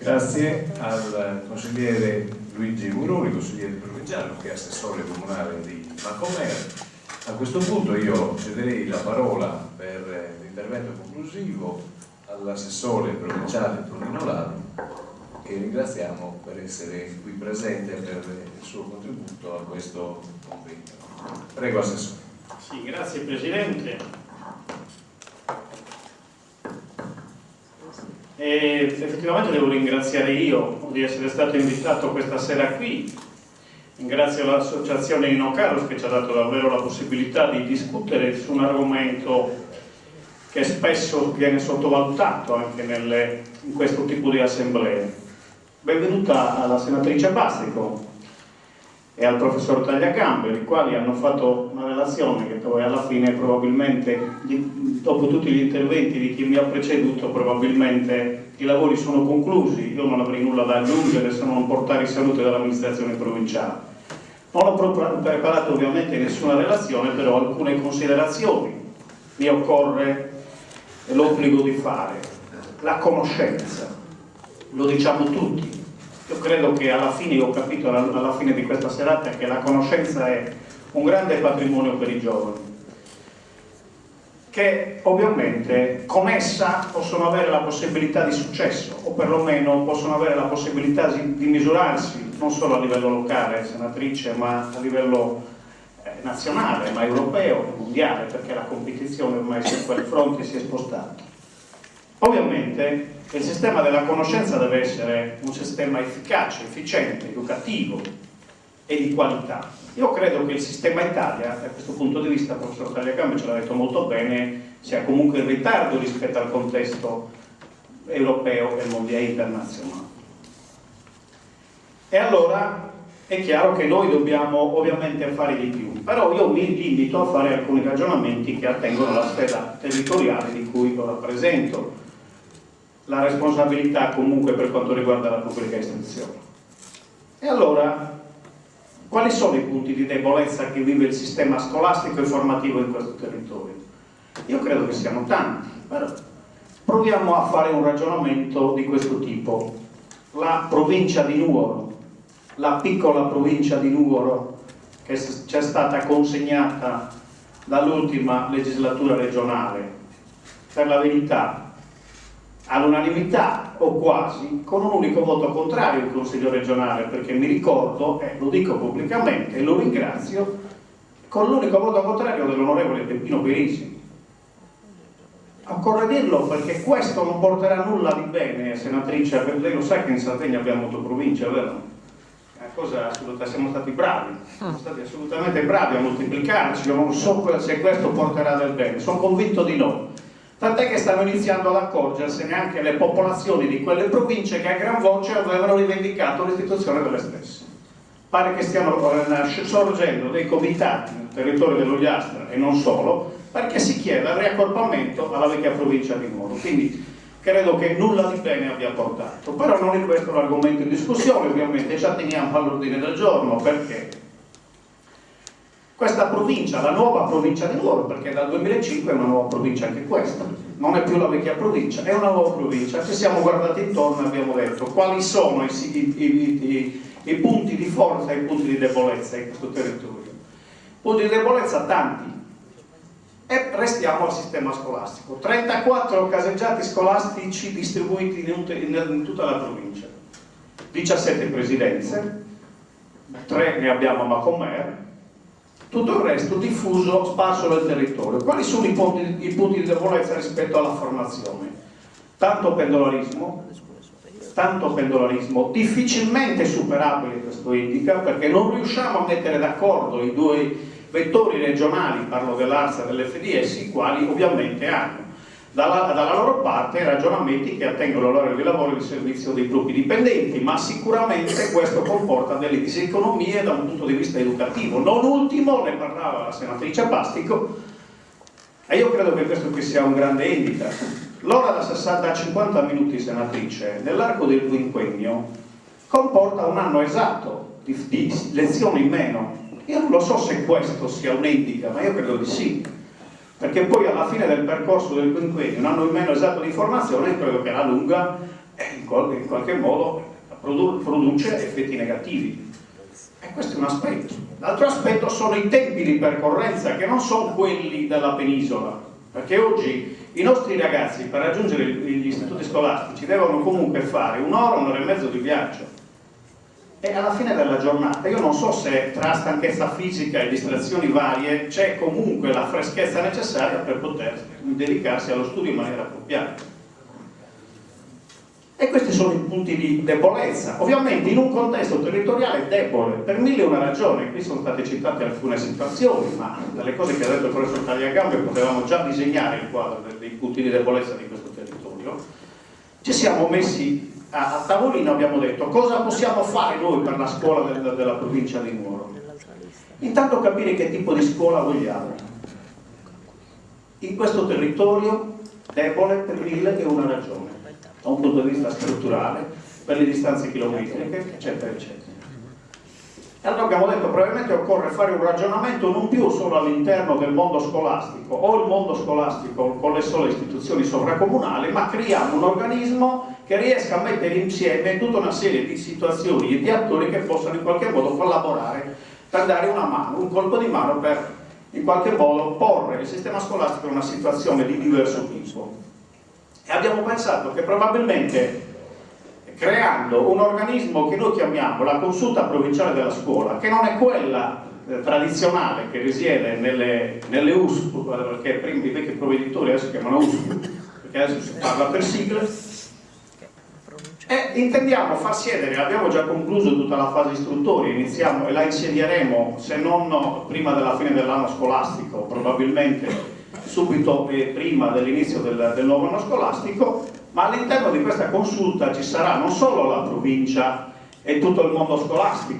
Grazie al consigliere Luigi Muroni, consigliere provinciale, nonché assessore comunale di Macomer. A questo punto io cederei la parola per l'intervento conclusivo all'assessore provinciale Tonino Lado, che ringraziamo per essere qui presente e per il suo contributo a questo convegno. Prego, assessore. Sì, grazie Presidente. Effettivamente devo ringraziare io di essere stato invitato questa sera qui. Ringrazio l'associazione Inocaros che ci ha dato davvero la possibilità di discutere su un argomento che spesso viene sottovalutato anche in questo tipo di assemblee. Benvenuta alla senatrice Bastico e al professor Tagliagamberi, i quali hanno fatto una relazione che poi alla fine probabilmente, dopo tutti gli interventi di chi mi ha preceduto, probabilmente i lavori sono conclusi. Io non avrei nulla da aggiungere se non portare i saluti dall'amministrazione provinciale. Non ho preparato ovviamente nessuna relazione, però alcune considerazioni mi occorre l'obbligo di fare. La conoscenza, lo diciamo tutti. Io credo che alla fine, ho capito alla fine di questa serata, che la conoscenza è un grande patrimonio per i giovani, che ovviamente con essa possono avere la possibilità di successo, o perlomeno possono avere la possibilità di misurarsi non solo a livello locale, senatrice, ma a livello nazionale, ma europeo e mondiale, perché la competizione ormai su quel fronte si è spostata. Ovviamente il sistema della conoscenza deve essere un sistema efficace, efficiente, educativo e di qualità. Io credo che il sistema Italia, da questo punto di vista, il professor Tagliagamberi ce l'ha detto molto bene, sia comunque in ritardo rispetto al contesto europeo e mondiale internazionale. E allora è chiaro che noi dobbiamo ovviamente fare di più, però io mi limito a fare alcuni ragionamenti che attengono alla sfera territoriale di cui lo rappresento, la responsabilità comunque per quanto riguarda la pubblica istruzione. E allora, quali sono i punti di debolezza che vive il sistema scolastico e formativo in questo territorio? Io credo che siano tanti, però proviamo a fare un ragionamento di questo tipo. La provincia di Nuoro, la piccola provincia di Nuoro che ci è stata consegnata dall'ultima legislatura regionale, per la verità all'unanimità o quasi, con un unico voto contrario in Consiglio regionale, perché mi ricordo, e lo dico pubblicamente e lo ringrazio, con l'unico voto contrario dell'onorevole Peppino Perisi. Occorre dirlo perché questo non porterà nulla di bene, senatrice, lei lo sa che in Sardegna abbiamo 8 province, vero? È una cosa assoluta, siamo stati bravi, siamo stati assolutamente bravi a moltiplicarci, io non so se questo porterà del bene, sono convinto di no. Tant'è che stanno iniziando ad accorgersene anche le popolazioni di quelle province che a gran voce avevano rivendicato l'istituzione delle stesse. Pare che stiano sorgendo dei comitati nel territorio dell'Ogliastra e non solo, perché si chiede il riaccorpamento alla vecchia provincia di Nuoro. Quindi credo che nulla di bene abbia portato. Però non è questo l'argomento in discussione, ovviamente già teniamo all'ordine del giorno, perché questa provincia, la nuova provincia di Nuoro, perché dal 2005 è una nuova provincia anche questa, non è più la vecchia provincia, è una nuova provincia. Ci siamo guardati intorno e abbiamo detto quali sono i punti di forza e i punti di debolezza in questo territorio. Punti di debolezza tanti, e restiamo al sistema scolastico. 34 caseggiati scolastici distribuiti in tutta la provincia, 17 presidenze, 3 ne abbiamo a Macomer, tutto il resto diffuso, sparso nel territorio. Quali sono i punti di debolezza rispetto alla formazione? Tanto pendolarismo, difficilmente superabile, questo indica, perché non riusciamo a mettere d'accordo i due vettori regionali, parlo dell'ARSA e dell'FDS, i quali ovviamente hanno dalla loro parte ragionamenti che attengono l'orario di lavoro e di servizio dei gruppi dipendenti, ma sicuramente questo comporta delle diseconomie da un punto di vista educativo. Non ultimo, ne parlava la senatrice Bastico, e io credo che questo qui sia un grande handicap. L'ora da 60 a 50 minuti, senatrice, nell'arco del quinquennio comporta un anno esatto di lezioni in meno. Io non lo so se questo sia un handicap, ma io credo di sì, perché poi alla fine del percorso del quinquennio, un anno in meno esatto di formazione, credo che alla lunga in qualche modo produce effetti negativi. E questo è un aspetto. L'altro aspetto sono i tempi di percorrenza, che non sono quelli della penisola, perché oggi i nostri ragazzi per raggiungere gli istituti scolastici devono comunque fare un'ora, un'ora e mezzo di viaggio, e alla fine della giornata io non so se tra stanchezza fisica e distrazioni varie c'è comunque la freschezza necessaria per poter dedicarsi allo studio in maniera appropriata. E questi sono i punti di debolezza, ovviamente in un contesto territoriale debole, per mille e una ragioni. Qui sono state citate alcune situazioni, ma dalle cose che ha detto il professor Tagliagambe potevamo già disegnare il quadro dei punti di debolezza di questo territorio. Ci siamo messi a tavolino, abbiamo detto cosa possiamo fare noi per la scuola della provincia di Nuoro. Intanto capire che tipo di scuola vogliamo in questo territorio debole per mille e una ragioni, da un punto di vista strutturale, per le distanze chilometriche, eccetera, eccetera. E allora abbiamo detto probabilmente occorre fare un ragionamento non più solo all'interno del mondo scolastico o il mondo scolastico con le sole istituzioni sovracomunali, ma creiamo un organismo che riesca a mettere insieme tutta una serie di situazioni e di attori che possano in qualche modo collaborare per dare una mano, un colpo di mano per in qualche modo porre il sistema scolastico in una situazione di diverso tipo. E abbiamo pensato che probabilmente creando un organismo che noi chiamiamo la consulta provinciale della scuola, che non è quella tradizionale che risiede nelle USP, perché prima i vecchi provveditori adesso si chiamano USP, perché adesso si parla per sigle, e intendiamo far siedere, abbiamo già concluso tutta la fase istruttoria, iniziamo e la insedieremo se non prima della fine dell'anno scolastico, probabilmente subito prima dell'inizio del nuovo anno scolastico, ma all'interno di questa consulta ci sarà non solo la provincia e tutto il mondo scolastico,